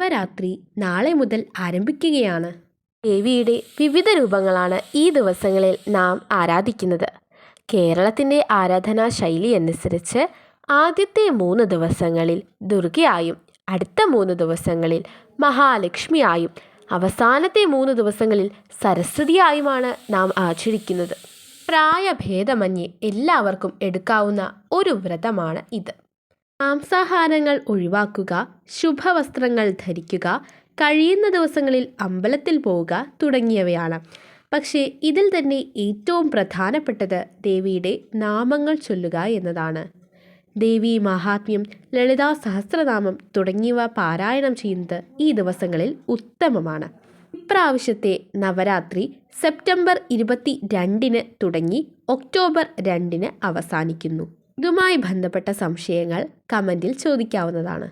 നവരാത്രി നാളെ മുതൽ ആരംഭിക്കുകയാണ്. ദേവിയുടെ വിവിധ രൂപങ്ങളാണ് ഈ ദിവസങ്ങളിൽ നാം ആരാധിക്കുന്നത്. കേരളത്തിൻ്റെ ആരാധനാ ശൈലി അനുസരിച്ച് ആദ്യത്തെ 3 ദിവസങ്ങളിൽ ദുർഗയായും അടുത്ത 3 ദിവസങ്ങളിൽ മഹാലക്ഷ്മിയായും അവസാനത്തെ 3 ദിവസങ്ങളിൽ സരസ്വതിയായുമാണ് നാം ആചരിക്കുന്നത്. പ്രായഭേദമന്യേ എല്ലാവർക്കും എടുക്കാവുന്ന ഒരു വ്രതമാണ് ഇത്. മാംസാഹാരങ്ങൾ ഒഴിവാക്കുക, ശുഭവസ്ത്രങ്ങൾ ധരിക്കുക, കഴിയുന്ന ദിവസങ്ങളിൽ അമ്പലത്തിൽ പോവുക തുടങ്ങിയവയാണ്. പക്ഷേ ഇതിൽ തന്നെ ഏറ്റവും പ്രധാനപ്പെട്ടത് ദേവിയുടെ നാമങ്ങൾ ചൊല്ലുക എന്നതാണ്. ദേവി മഹാത്മ്യം, ലളിതാ സഹസ്രനാമം തുടങ്ങിയവ പാരായണം ചെയ്യുന്നത് ഈ ദിവസങ്ങളിൽ ഉത്തമമാണ്. ഇപ്രാവശ്യത്തെ നവരാത്രി സെപ്റ്റംബർ 22-ന് തുടങ്ങി ഒക്ടോബർ 2-ന് അവസാനിക്കുന്നു. ഇതുമായി ബന്ധപ്പെട്ട സംശയങ്ങൾ കമൻറ്റിൽ ചോദിക്കാവുന്നതാണ്.